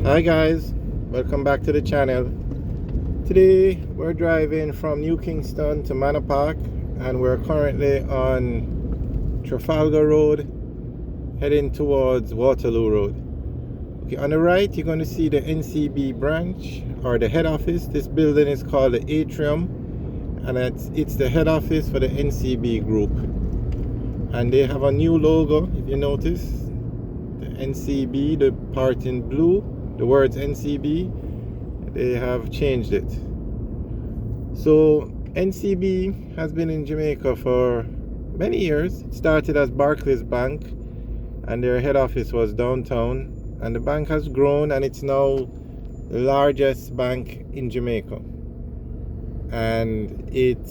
Hi guys, welcome back to the channel. Today we're driving from New Kingston to Manor Park and we're currently on Trafalgar Road heading towards Waterloo Road. Okay, on the right you're going to see the NCB branch or the head office. This building is called the Atrium and it's the head office for the NCB group. And they have a new logo, if you notice. The NCB, the part in blue, the words NCB, they have changed it. So NCB has been in Jamaica for many years. It started as Barclays Bank and their head office was downtown, and the bank has grown and it's now the largest bank in Jamaica. And it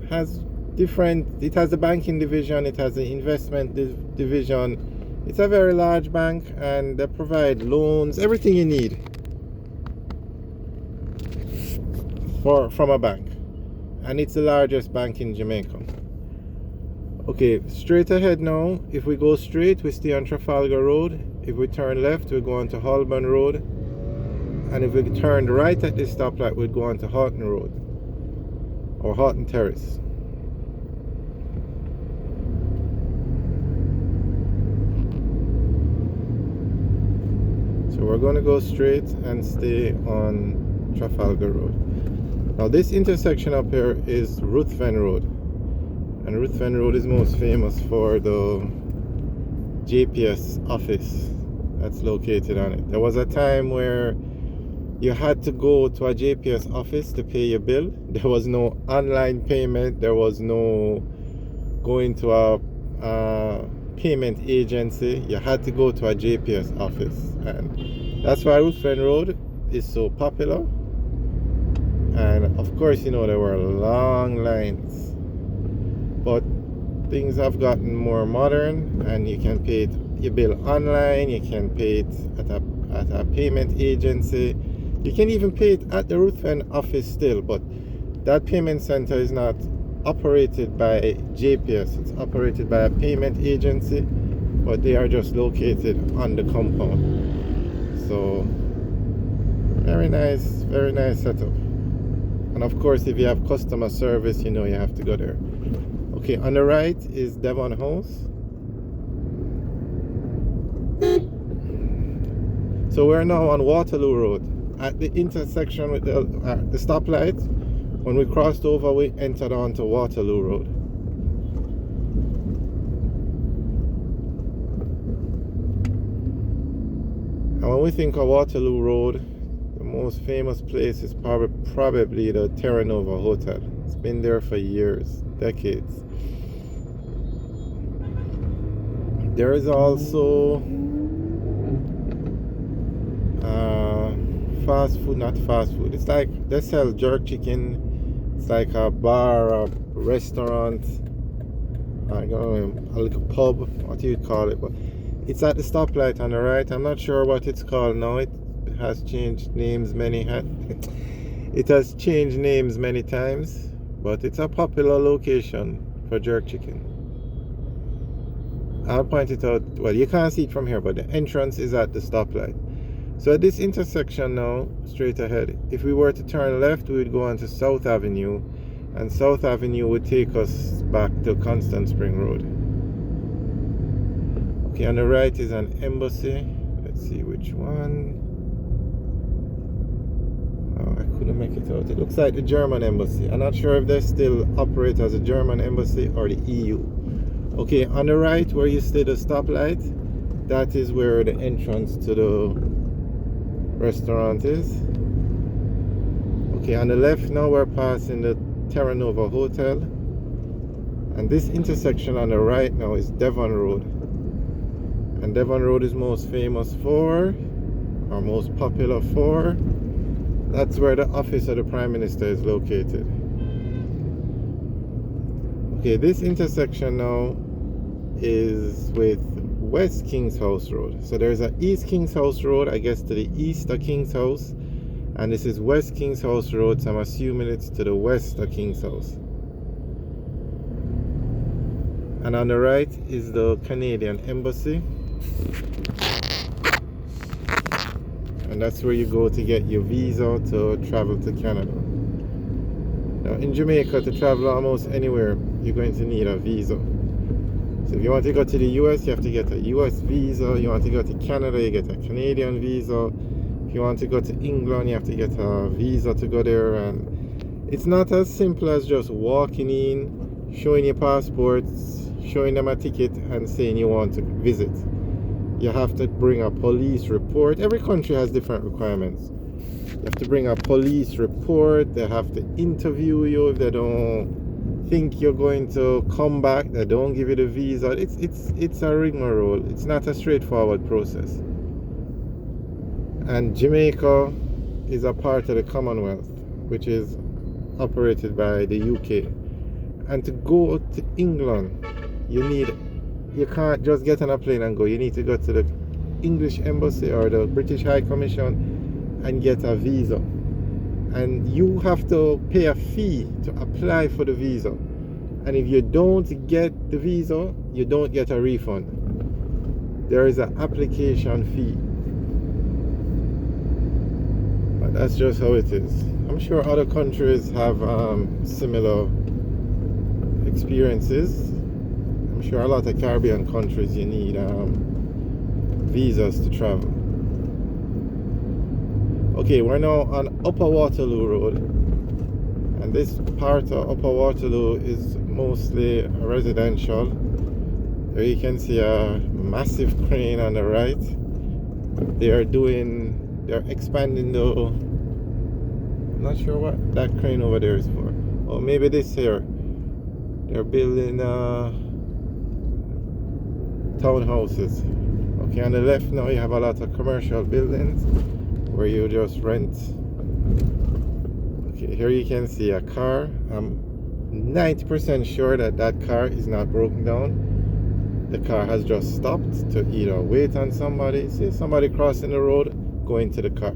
has the banking division, it has the investment division. It's a very large bank and they provide loans, everything you need from a bank. And it's the largest bank in Jamaica. Okay, straight ahead now. If we go straight, we stay on Trafalgar Road. If we turn left, we go on to Holborn Road. And if we turn right at this stoplight, we'd go on to Houghton Road or Houghton Terrace. So we're going to go straight and stay on Trafalgar Road. Now this intersection up here is Ruth Van Road. And Ruth Van Road is most famous for the JPS office that's located on it. There was a time where you had to go to a JPS office to pay your bill. There was no online payment. There was no going to a payment agency. You had to go to a JPS office, and that's why Ruth Van Road is so popular. And of course, you know, there were long lines, but things have gotten more modern and you can pay your bill online. You can pay it at a payment agency. You can even pay it at the Ruth Van office still, but that payment center is not operated by JPS. It's operated by a payment agency, but they are just located on the compound. So very nice setup. And of course, if you have customer service, you know you have to go there. Okay, on the right is Devon House. So we're now on Waterloo Road at the intersection with the stoplight. When we crossed over, we entered onto Waterloo Road. And when we think of Waterloo Road, the most famous place is probably the Terra Hotel. It's been there for years, decades. There is also not fast food. It's like they sell jerk chicken. It's like a bar, a restaurant, I don't know, like a pub, what do you call it? But it's at the stoplight on the right. I'm not sure what it's called now. It has changed names it has changed names many times, but it's a popular location for jerk chicken. I'll point it out. Well, you can't see it from here, but the entrance is at the stoplight. So at this intersection now, straight ahead, if we were to turn left, we would go on to South Avenue, and South Avenue would take us back to Constant Spring Road. Okay, on the right is an embassy. Let's see which one. Oh, I couldn't make it out. It looks like the German embassy. I'm not sure if they still operate as a German embassy or the EU. Okay, on the right where you see the stoplight, that is where the entrance to the restaurant is. Okay, on the left now we're passing the Terra Hotel, and this intersection on the right now is Devon Road. And Devon Road is most famous for, or most popular for, that's where the office of the Prime Minister is located. Okay, this intersection now is with West King's House Road. So there's an East King's House Road, I guess to the east of King's House, and this is West King's House Road, so I'm assuming it's to the west of King's House. And on the right is the Canadian Embassy. and that's where you go to get your visa to travel to Canada. Now in Jamaica, to travel almost anywhere, you're going to need a visa. So if you want to go to the US, you have to get a US visa. You want to go to Canada, you get a Canadian visa. If you want to go to England, you have to get a visa to go there. And it's not as simple as just walking in, showing your passports, showing them a ticket and saying you want to visit. You have to bring a police report. Every country has different requirements. You have to bring a police report. They have to interview you. If they don't think you're going to come back, they don't give you the visa. It's a rigmarole. It's not a straightforward process. And Jamaica is a part of the Commonwealth, which is operated by the UK. And to go to England, you can't just get on a plane and go. You need to go to the English Embassy or the British High Commission and get a visa. And you have to pay a fee to apply for the visa. And if you don't get the visa, you don't get a refund. There is an application fee. But that's just how it is. I'm sure other countries have similar experiences. I'm sure a lot of Caribbean countries you need visas to travel. Okay, we're now on Upper Waterloo Road, and this part of Upper Waterloo is mostly residential. There you can see a massive crane on the right. They're expanding the, I'm not sure what that crane over there is for. Oh, maybe this here. They're building townhouses. Okay, on the left now you have a lot of commercial buildings where you just rent. Okay, here you can see a car. I'm 90% sure that car is not broken down. The car has just stopped to either wait on somebody, see somebody crossing the road, go into the car.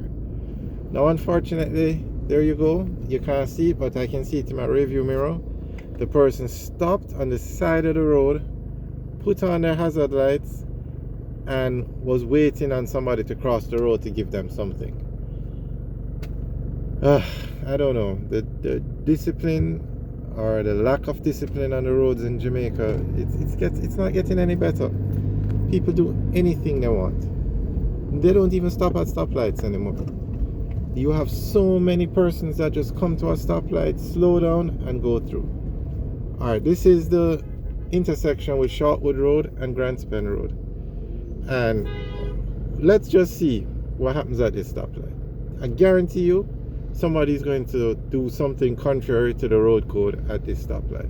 Now unfortunately, there you go. You can't see it, but I can see it in my rearview mirror. The person stopped on the side of the road, put on their hazard lights, and was waiting on somebody to cross the road to give them something. I don't know. The discipline or the lack of discipline on the roads in Jamaica, it's not getting any better. People do anything they want. They don't even stop at stoplights anymore. You have so many persons that just come to a stoplight, slow down, and go through. Alright, this is the intersection with Shortwood Road and Grantspend Road. And let's just see what happens at this stoplight. I guarantee you, somebody's going to do something contrary to the road code at this stoplight.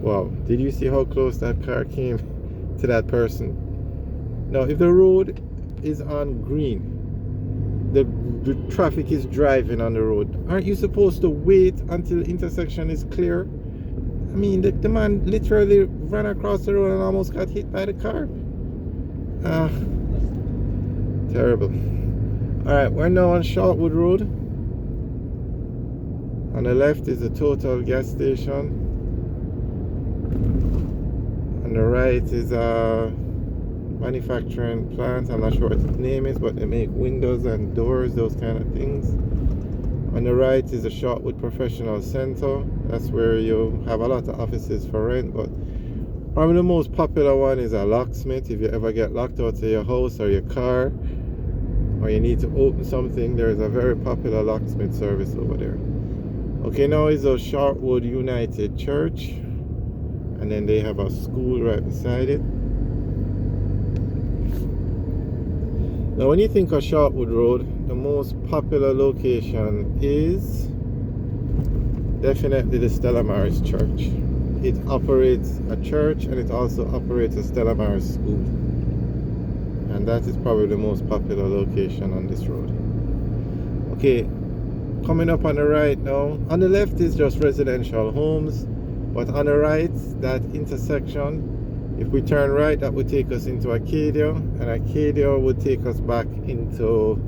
Wow, did you see how close that car came to that person? Now, if the road is on green, the traffic is driving on the road, aren't you supposed to wait until the intersection is clear? I mean, the man literally ran across the road and almost got hit by the car. Terrible. Alright, we're now on Shortwood Road. On the left is the Total gas station. On the right is a manufacturing plant. I'm not sure what its name is, but they make windows and doors, those kind of things. On the right is the Shortwood Professional Center. That's where you have a lot of offices for rent, but probably the most popular one is a locksmith. If you ever get locked out of your house or your car, or you need to open something, there is a very popular locksmith service over there. Okay, now is the Shortwood United Church, and then they have a school right beside it. Now when you think of Shortwood Road, the most popular location is definitely the Stella Maris Church. It operates a church and it also operates a Stella Maris school. And that is probably the most popular location on this road. Okay, coming up on the right now, on the left is just residential homes, but on the right, that intersection, if we turn right, that would take us into Arcadia, and Arcadia would take us back into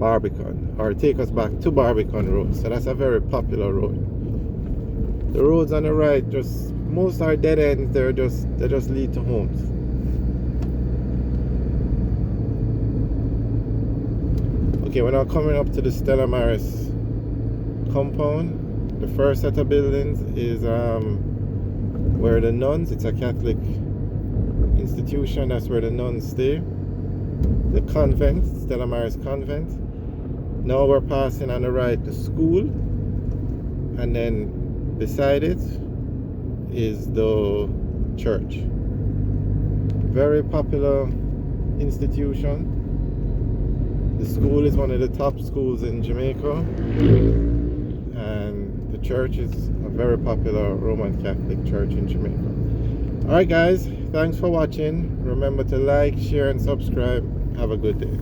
Barbican, or take us back to Barbican Road. So that's a very popular road. The roads on the right, just most are dead ends. They just lead to homes. Okay, we're now coming up to the Stella Maris compound. The first set of buildings is where the nuns, it's a Catholic institution, that's where the nuns stay. The convent, Stella Maris Convent. Now we're passing on the right the school, and then beside it is the church. Very popular institution. The school is one of the top schools in Jamaica, and the church is a very popular Roman Catholic church in Jamaica. Alright guys, thanks for watching. Remember to like, share and subscribe. Have a good day.